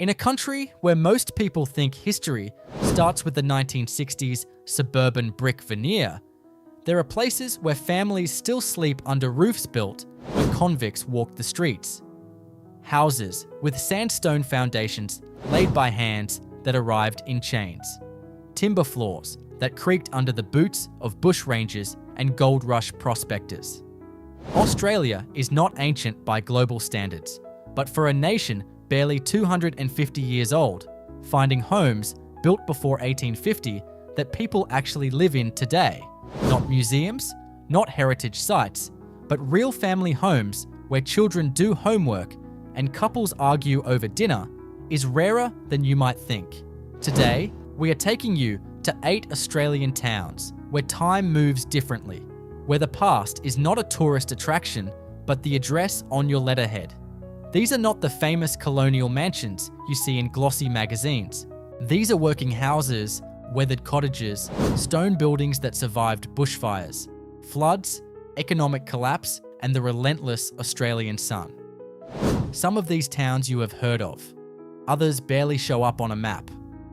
In a country where most people think history starts with the 1960s suburban brick veneer, there are places where families still sleep under roofs built when convicts walk the streets. Houses with sandstone foundations laid by hands that arrived in chains. Timber floors that creaked under the boots of bushrangers and gold rush prospectors. Australia is not ancient by global standards, but for a nation barely 250 years old, finding homes built before 1850 that people actually live in today. Not museums, not heritage sites, but real family homes where children do homework and couples argue over dinner is rarer than you might think. Today, we are taking you to 8 Australian towns where time moves differently, where the past is not a tourist attraction, but the address on your letterhead. These are not the famous colonial mansions you see in glossy magazines. These are working houses, weathered cottages, stone buildings that survived bushfires, floods, economic collapse, and the relentless Australian sun. Some of these towns you have heard of. Others barely show up on a map.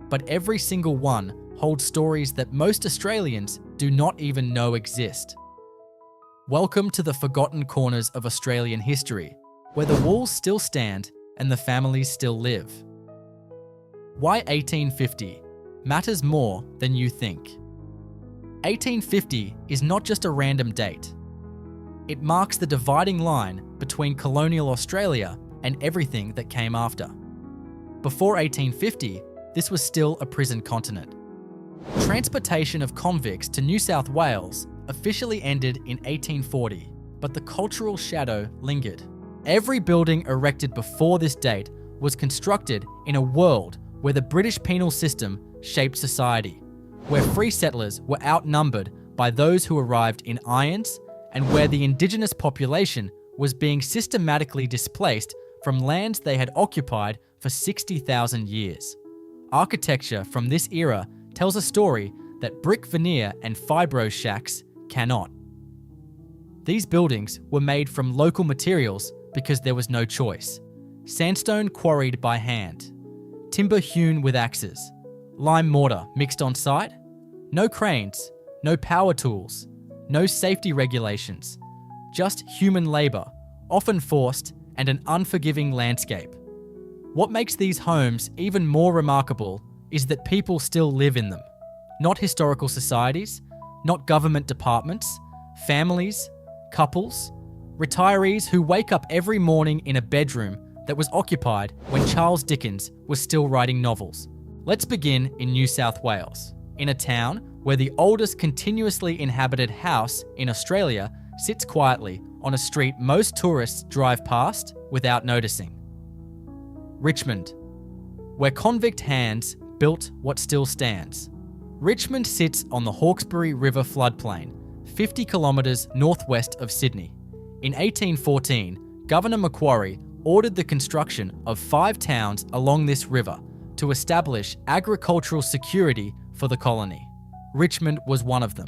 But every single one holds stories that most Australians do not even know exist. Welcome to the forgotten corners of Australian history, where the walls still stand and the families still live. Why 1850 matters more than you think. 1850 is not just a random date. It marks the dividing line between colonial Australia and everything that came after. Before 1850, this was still a prison continent. Transportation of convicts to New South Wales officially ended in 1840, but the cultural shadow lingered. Every building erected before this date was constructed in a world where the British penal system shaped society, where free settlers were outnumbered by those who arrived in irons, and where the indigenous population was being systematically displaced from lands they had occupied for 60,000 years. Architecture from this era tells a story that brick veneer and fibro shacks cannot. These buildings were made from local materials because there was no choice. Sandstone quarried by hand, timber hewn with axes, lime mortar mixed on site, no cranes, no power tools, no safety regulations, just human labor, often forced, and an unforgiving landscape. What makes these homes even more remarkable is that people still live in them. Not historical societies, not government departments, families, couples, retirees who wake up every morning in a bedroom that was occupied when Charles Dickens was still writing novels. Let's begin in New South Wales, in a town where the oldest continuously inhabited house in Australia sits quietly on a street most tourists drive past without noticing. Richmond, where convict hands built what still stands. Richmond sits on the Hawkesbury River floodplain, 50 kilometres northwest of Sydney. In 1814, Governor Macquarie ordered the construction of 5 towns along this river to establish agricultural security for the colony. Richmond was one of them.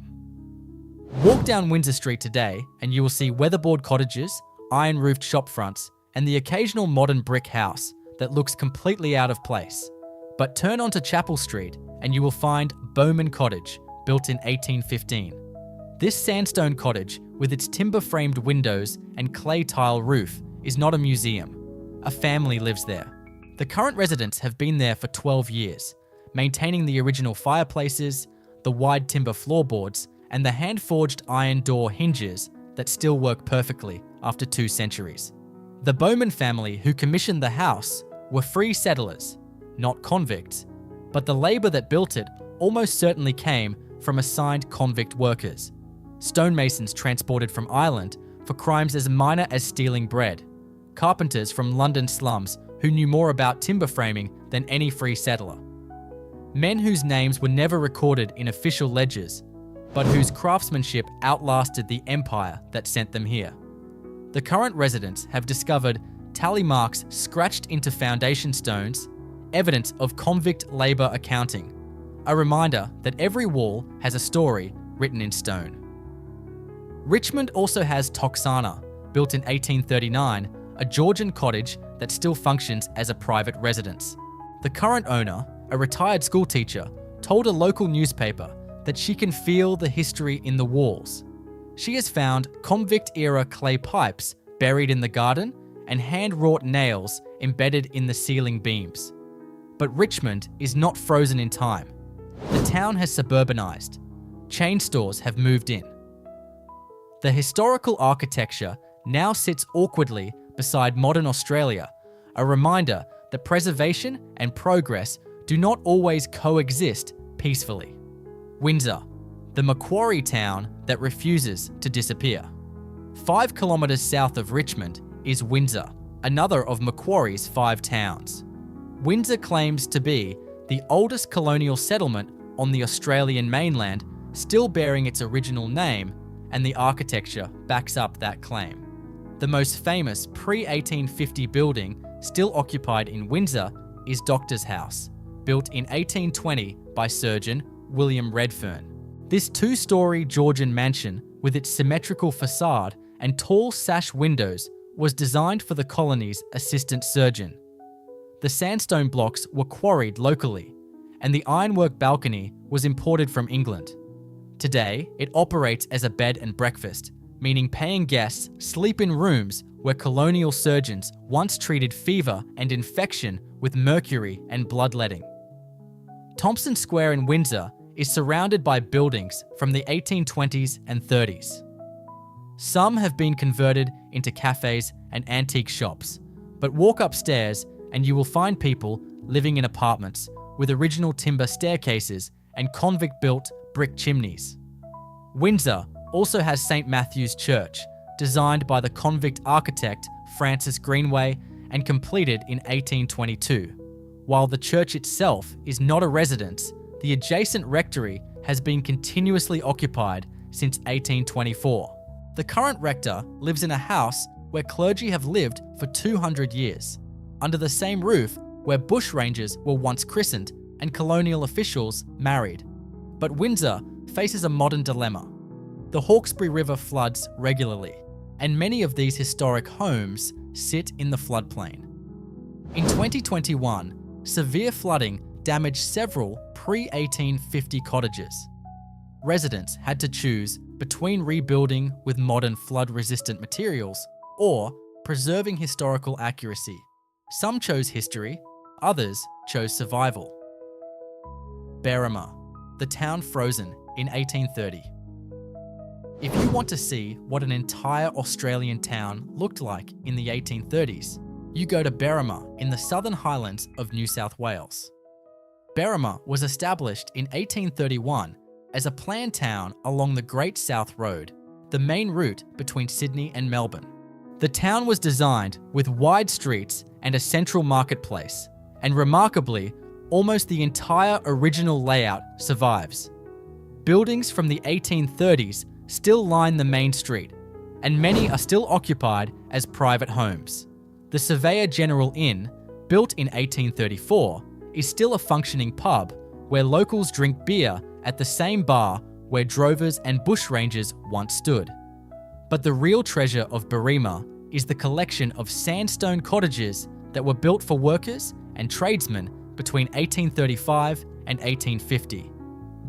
Walk down Windsor Street today and you will see weatherboard cottages, iron-roofed shop fronts, and the occasional modern brick house that looks completely out of place. But turn onto Chapel Street and you will find Bowman Cottage, built in 1815. This sandstone cottage, with its timber-framed windows and clay tile roof, is not a museum. A family lives there. The current residents have been there for 12 years, maintaining the original fireplaces, the wide timber floorboards, and the hand-forged iron door hinges that still work perfectly after 2 centuries. The Bowman family who commissioned the house were free settlers, not convicts, but the labour that built it almost certainly came from assigned convict workers. Stonemasons transported from Ireland for crimes as minor as stealing bread. Carpenters from London slums who knew more about timber framing than any free settler. Men whose names were never recorded in official ledgers, but whose craftsmanship outlasted the empire that sent them here. The current residents have discovered tally marks scratched into foundation stones, evidence of convict labour accounting, a reminder that every wall has a story written in stone. Richmond also has Toxana, built in 1839, a Georgian cottage that still functions as a private residence. The current owner, a retired schoolteacher, told a local newspaper that she can feel the history in the walls. She has found convict-era clay pipes buried in the garden and hand-wrought nails embedded in the ceiling beams. But Richmond is not frozen in time. The town has suburbanized. Chain stores have moved in. The historical architecture now sits awkwardly beside modern Australia, a reminder that preservation and progress do not always coexist peacefully. Windsor, the Macquarie town that refuses to disappear. 5 kilometres south of Richmond is Windsor, another of Macquarie's 5 towns. Windsor claims to be the oldest colonial settlement on the Australian mainland, still bearing its original name, and the architecture backs up that claim. The most famous pre-1850 building still occupied in Windsor is Doctor's House, built in 1820 by surgeon William Redfern. This 2-storey Georgian mansion, with its symmetrical facade and tall sash windows, was designed for the colony's assistant surgeon. The sandstone blocks were quarried locally, and the ironwork balcony was imported from England. Today, it operates as a bed and breakfast, meaning paying guests sleep in rooms where colonial surgeons once treated fever and infection with mercury and bloodletting. Thompson Square in Windsor is surrounded by buildings from the 1820s and 30s. Some have been converted into cafes and antique shops, but walk upstairs and you will find people living in apartments with original timber staircases and convict-built brick chimneys. Windsor also has St. Matthew's Church, designed by the convict architect Francis Greenway and completed in 1822. While the church itself is not a residence, the adjacent rectory has been continuously occupied since 1824. The current rector lives in a house where clergy have lived for 200 years, under the same roof where bushrangers were once christened and colonial officials married. But Windsor faces a modern dilemma. The Hawkesbury River floods regularly, and many of these historic homes sit in the floodplain. In 2021, severe flooding damaged several pre-1850 cottages. Residents had to choose between rebuilding with modern flood-resistant materials or preserving historical accuracy. Some chose history, others chose survival. Berrima, the town frozen in 1830. If you want to see what an entire Australian town looked like in the 1830s, you go to Berrima in the Southern Highlands of New South Wales. Berrima was established in 1831 as a planned town along the Great South Road, the main route between Sydney and Melbourne. The town was designed with wide streets and a central marketplace, and remarkably, almost the entire original layout survives. Buildings from the 1830s still line the main street, and many are still occupied as private homes. The Surveyor General Inn, built in 1834, is still a functioning pub where locals drink beer at the same bar where drovers and bushrangers once stood. But the real treasure of Berrima is the collection of sandstone cottages that were built for workers and tradesmen between 1835 and 1850.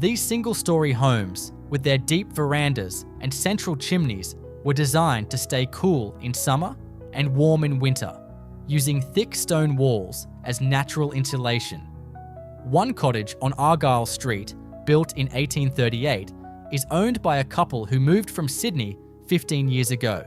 These single-storey homes, with their deep verandas and central chimneys, were designed to stay cool in summer and warm in winter, using thick stone walls as natural insulation. One cottage on Argyle Street, built in 1838, is owned by a couple who moved from Sydney 15 years ago.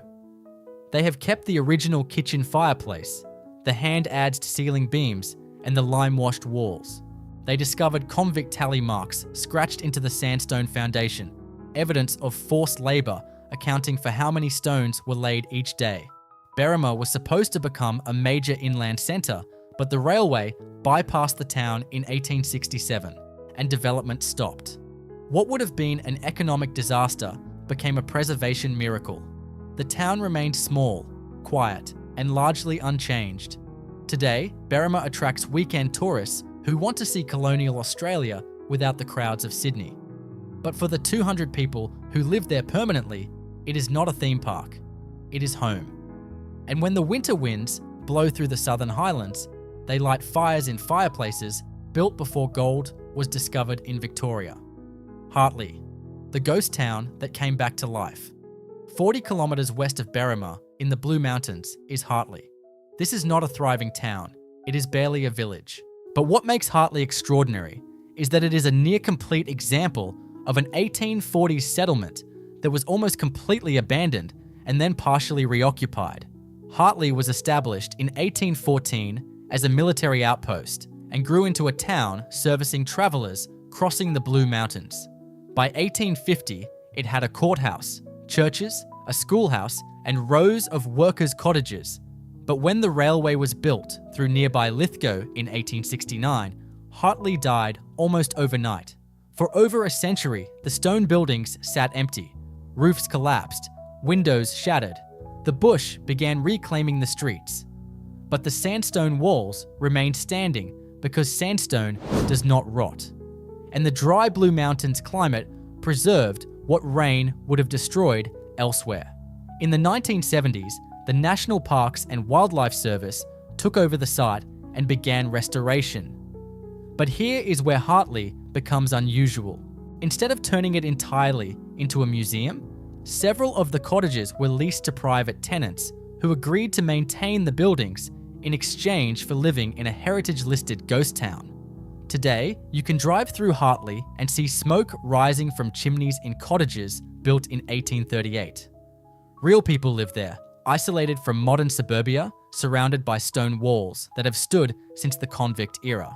They have kept the original kitchen fireplace, the hand-adzed ceiling beams, and the lime-washed walls. They discovered convict tally marks scratched into the sandstone foundation, evidence of forced labour accounting for how many stones were laid each day. Berrima was supposed to become a major inland centre, but the railway bypassed the town in 1867 and development stopped. What would have been an economic disaster became a preservation miracle. The town remained small, quiet, and largely unchanged. Today, Berrima attracts weekend tourists who want to see colonial Australia without the crowds of Sydney. But for the 200 people who live there permanently, it is not a theme park. It is home. And when the winter winds blow through the Southern Highlands, They light fires in fireplaces built before gold was discovered in Victoria. Hartley, the ghost town that came back to life. 40 kilometres west of Berrima in the Blue Mountains is Hartley. This is not a thriving town, it is barely a village. But what makes Hartley extraordinary is that it is a near complete example of an 1840s settlement that was almost completely abandoned and then partially reoccupied. Hartley was established in 1814 as a military outpost and grew into a town servicing travellers crossing the Blue Mountains. By 1850, it had a courthouse, churches, a schoolhouse, and rows of workers' cottages. But when the railway was built through nearby Lithgow in 1869, Hartley died almost overnight. For over a century, the stone buildings sat empty. Roofs collapsed, windows shattered. The bush began reclaiming the streets. But the sandstone walls remained standing because sandstone does not rot. And the dry Blue Mountains climate preserved what rain would have destroyed elsewhere. In the 1970s, the National Parks and Wildlife Service took over the site and began restoration. But here is where Hartley becomes unusual. Instead of turning it entirely into a museum, several of the cottages were leased to private tenants who agreed to maintain the buildings in exchange for living in a heritage-listed ghost town. Today, you can drive through Hartley and see smoke rising from chimneys in cottages built in 1838. Real people live there, isolated from modern suburbia, surrounded by stone walls that have stood since the convict era.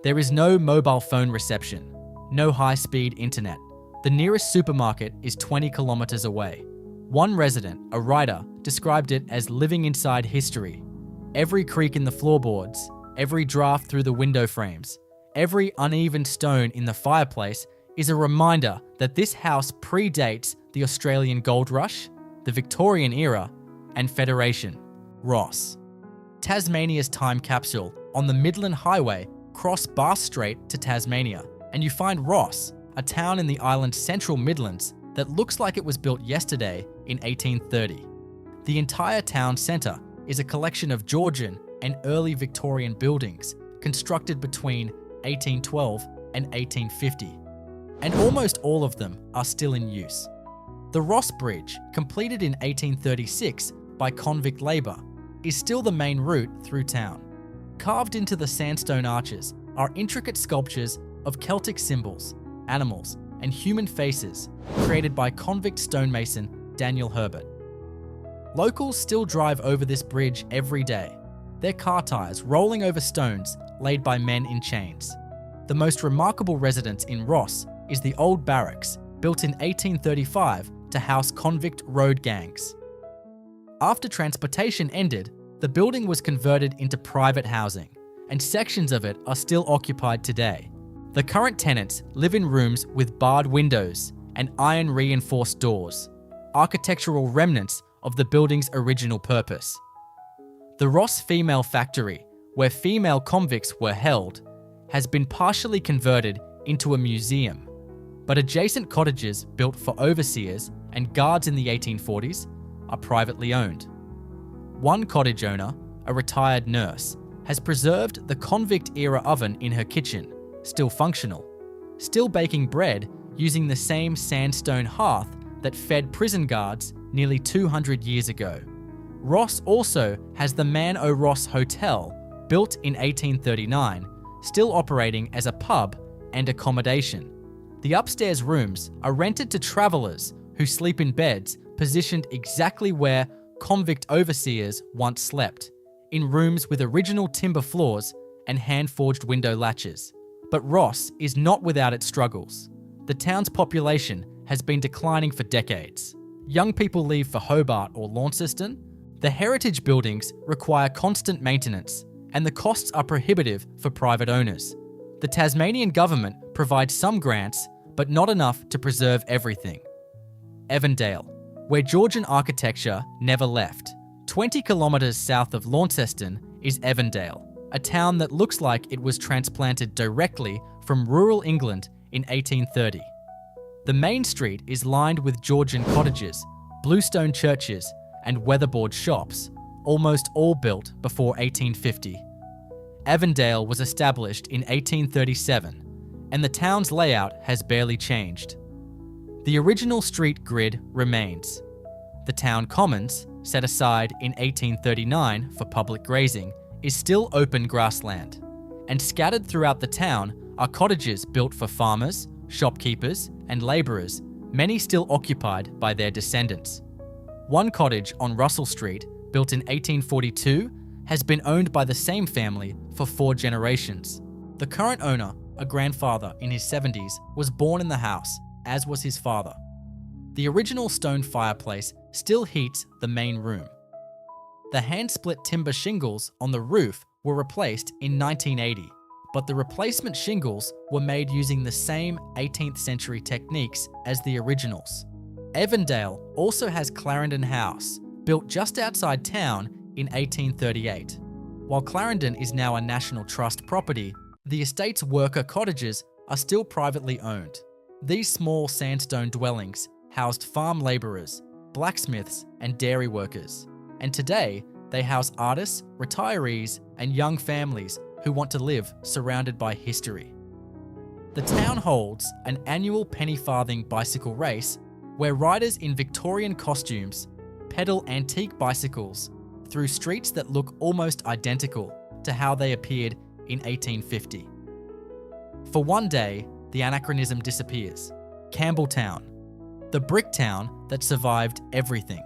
There is no mobile phone reception, no high-speed internet. The nearest supermarket is 20 kilometers away. One resident, a writer, described it as living inside history. Every creak in the floorboards, every draft through the window frames, every uneven stone in the fireplace is a reminder that this house predates the Australian Gold Rush, the Victorian era, and Federation. Ross. Tasmania's time capsule on the Midland Highway cross Bass Strait to Tasmania, and you find Ross, a town in the island's central Midlands that looks like it was built yesterday in 1830. The entire town centre is a collection of Georgian and early Victorian buildings constructed between 1812 and 1850, and almost all of them are still in use. The Ross Bridge, completed in 1836 by convict labour, is still the main route through town. Carved into the sandstone arches are intricate sculptures of Celtic symbols, animals, and human faces created by convict stonemason Daniel Herbert. Locals still drive over this bridge every day, their car tyres rolling over stones laid by men in chains. The most remarkable residence in Ross is the old barracks, built in 1835 to house convict road gangs. After transportation ended, the building was converted into private housing, and sections of it are still occupied today. The current tenants live in rooms with barred windows and iron-reinforced doors, architectural remnants of the building's original purpose. The Ross Female Factory, where female convicts were held, has been partially converted into a museum, but adjacent cottages built for overseers and guards in the 1840s are privately owned. One cottage owner, a retired nurse, has preserved the convict-era oven in her kitchen, still functional, still baking bread using the same sandstone hearth that fed prison guards nearly 200 years ago. Ross also has the Man O' Ross Hotel, built in 1839, still operating as a pub and accommodation. The upstairs rooms are rented to travellers who sleep in beds positioned exactly where convict overseers once slept, in rooms with original timber floors and hand-forged window latches. But Ross is not without its struggles. The town's population has been declining for decades. Young people leave for Hobart or Launceston. The heritage buildings require constant maintenance, and the costs are prohibitive for private owners. The Tasmanian government provides some grants, but not enough to preserve everything. Evandale, where Georgian architecture never left. 20 kilometres south of Launceston is Evandale, a town that looks like it was transplanted directly from rural England in 1830. The main street is lined with Georgian cottages, bluestone churches, and weatherboard shops, almost all built before 1850. Evandale was established in 1837, and the town's layout has barely changed. The original street grid remains. The town commons, set aside in 1839 for public grazing, is still open grassland, and scattered throughout the town are cottages built for farmers, shopkeepers, and labourers, many still occupied by their descendants. One cottage on Russell Street, built in 1842, has been owned by the same family for 4 generations. The current owner, a grandfather in his 70s, was born in the house, as was his father. The original stone fireplace still heats the main room. The hand-split timber shingles on the roof were replaced in 1980, but the replacement shingles were made using the same 18th century techniques as the originals. Evandale also has Clarendon House, built just outside town in 1838. While Clarendon is now a National Trust property, the estate's worker cottages are still privately owned. These small sandstone dwellings housed farm labourers, blacksmiths, and dairy workers, and today they house artists, retirees, and young families who want to live surrounded by history. The town holds an annual penny farthing bicycle race where riders in Victorian costumes pedal antique bicycles through streets that look almost identical to how they appeared in 1850. For one day, the anachronism disappears. Campbell Town, the brick town that survived everything.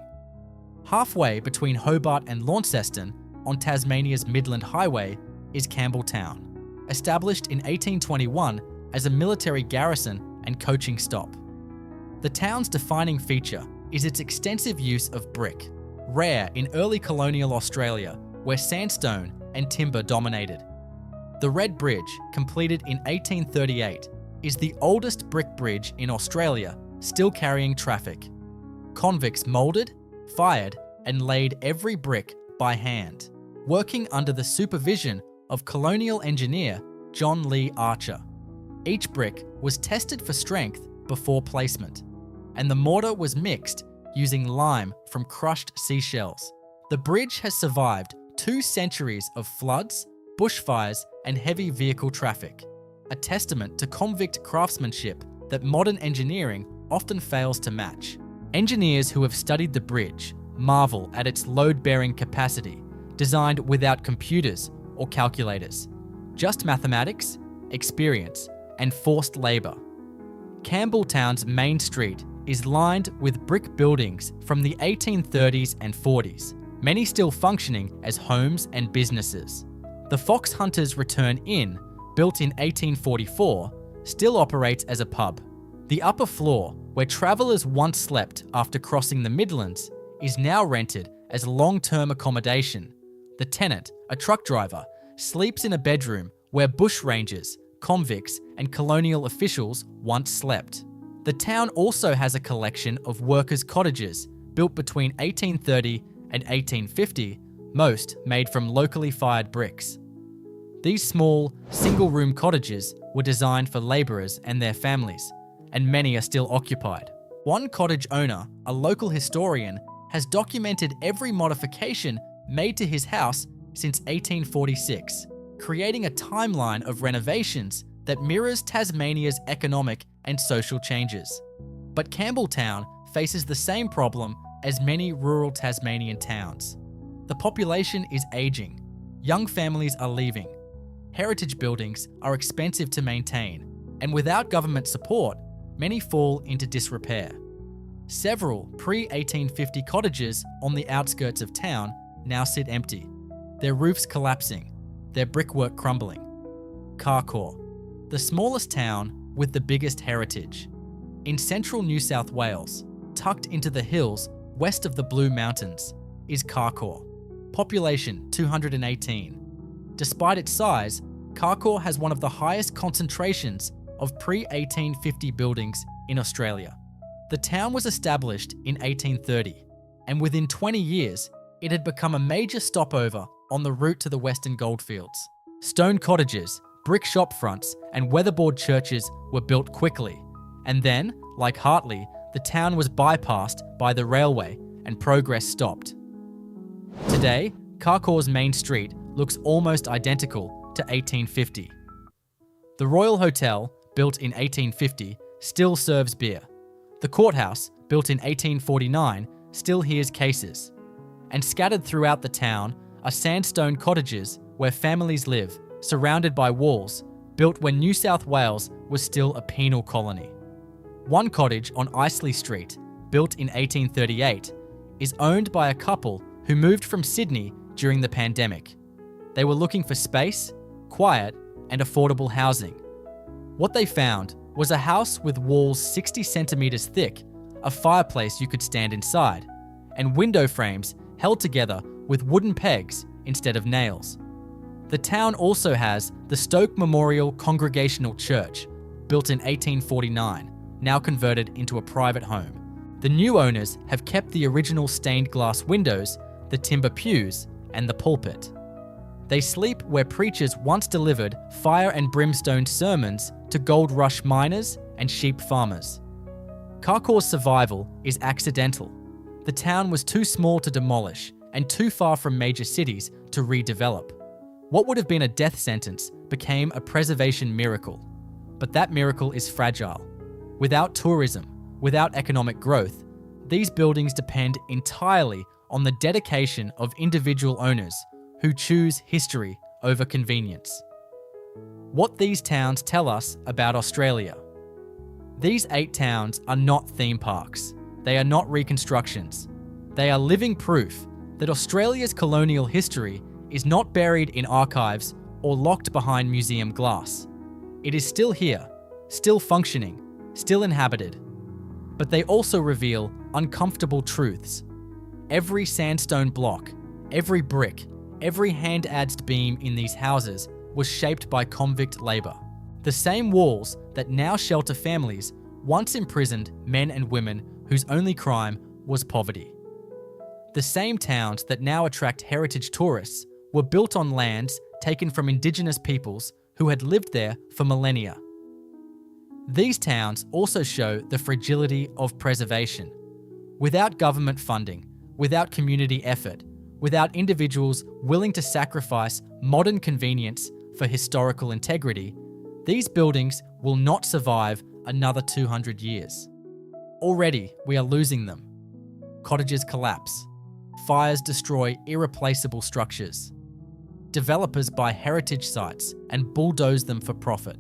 Halfway between Hobart and Launceston, on Tasmania's Midland Highway, is Campbell Town, established in 1821 as a military garrison and coaching stop. The town's defining feature is its extensive use of brick, rare in early colonial Australia, where sandstone and timber dominated. The Red Bridge, completed in 1838, is the oldest brick bridge in Australia, still carrying traffic. Convicts moulded, fired, and laid every brick by hand, working under the supervision of colonial engineer John Lee Archer. Each brick was tested for strength before placement, and the mortar was mixed using lime from crushed seashells. The bridge has survived 2 centuries of floods, bushfires, and heavy vehicle traffic, a testament to convict craftsmanship that modern engineering often fails to match. Engineers who have studied the bridge marvel at its load-bearing capacity, designed without computers or calculators, just mathematics, experience, and forced labour. Campbell Town's main street is lined with brick buildings from the 1830s and 40s, many still functioning as homes and businesses. The Fox Hunters Return Inn, built in 1844, still operates as a pub. The upper floor, where travellers once slept after crossing the Midlands, is now rented as long-term accommodation. The tenant, a truck driver, sleeps in a bedroom where bushrangers, convicts, and colonial officials once slept. The town also has a collection of workers' cottages built between 1830 and 1850, most made from locally fired bricks. These small, single-room cottages were designed for labourers and their families, and many are still occupied. One cottage owner, a local historian, has documented every modification made to his house since 1846, creating a timeline of renovations that mirrors Tasmania's economic and social changes. But Campbell Town faces the same problem as many rural Tasmanian towns. The population is aging, young families are leaving, heritage buildings are expensive to maintain, and without government support, many fall into disrepair. Several pre-1850 cottages on the outskirts of town now sit empty, their roofs collapsing, their brickwork crumbling. Carcoar, the smallest town with the biggest heritage. In central New South Wales, tucked into the hills west of the Blue Mountains, is Carcoar. Population 218. Despite its size, Carcoar has one of the highest concentrations of pre-1850 buildings in Australia. The town was established in 1830, and within 20 years, it had become a major stopover on the route to the Western Goldfields. Stone cottages, brick shop fronts, and weatherboard churches were built quickly, and then, like Hartley, the town was bypassed by the railway and progress stopped. Today, Carcoar's main street looks almost identical to 1850. The Royal Hotel, built in 1850, still serves beer. The courthouse, built in 1849, still hears cases. And scattered throughout the town are sandstone cottages where families live, surrounded by walls, built when New South Wales was still a penal colony. One cottage on Isley Street, built in 1838, is owned by a couple who moved from Sydney during the pandemic. They were looking for space, quiet, and affordable housing. What they found was a house with walls 60 centimetres thick, a fireplace you could stand inside, and window frames held together with wooden pegs instead of nails. The town also has the Stoke Memorial Congregational Church, built in 1849, now converted into a private home. The new owners have kept the original stained glass windows, the timber pews, and the pulpit. They sleep where preachers once delivered fire and brimstone sermons to gold rush miners and sheep farmers. Carcoar's survival is accidental. The town was too small to demolish and too far from major cities to redevelop. What would have been a death sentence became a preservation miracle. But that miracle is fragile. Without tourism, without economic growth, these buildings depend entirely on the dedication of individual owners who choose history over convenience. What these towns tell us about Australia. These 8 towns are not theme parks. They are not reconstructions. They are living proof that Australia's colonial history is not buried in archives or locked behind museum glass. It is still here, still functioning, still inhabited. But they also reveal uncomfortable truths. Every sandstone block, every brick, every hand-adzed beam in these houses was shaped by convict labour. The same walls that now shelter families once imprisoned men and women whose only crime was poverty. The same towns that now attract heritage tourists were built on lands taken from Indigenous peoples who had lived there for millennia. These towns also show the fragility of preservation. Without government funding, without community effort, without individuals willing to sacrifice modern convenience for historical integrity, these buildings will not survive another 200 years. Already, we are losing them. Cottages collapse. Fires destroy irreplaceable structures. Developers buy heritage sites and bulldoze them for profit.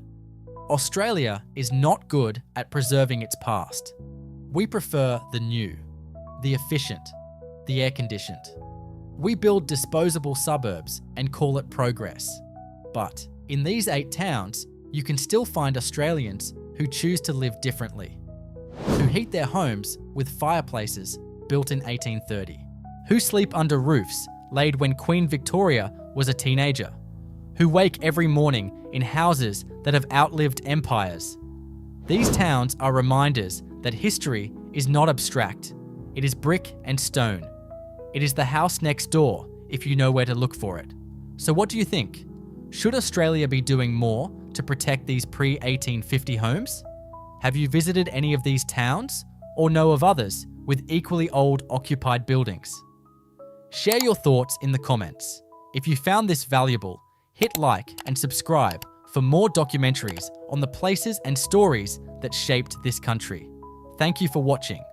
Australia is not good at preserving its past. We prefer the new, the efficient, the air-conditioned. We build disposable suburbs and call it progress. But in these 8 towns, you can still find Australians who choose to live differently, who heat their homes with fireplaces built in 1830, who sleep under roofs laid when Queen Victoria was a teenager, who wake every morning in houses that have outlived empires. These towns are reminders that history is not abstract. It is brick and stone. It is the house next door if you know where to look for it. So what do you think? Should Australia be doing more to protect these pre-1850 homes? Have you visited any of these towns or know of others with equally old occupied buildings? Share your thoughts in the comments. If you found this valuable, hit like and subscribe for more documentaries on the places and stories that shaped this country. Thank you for watching.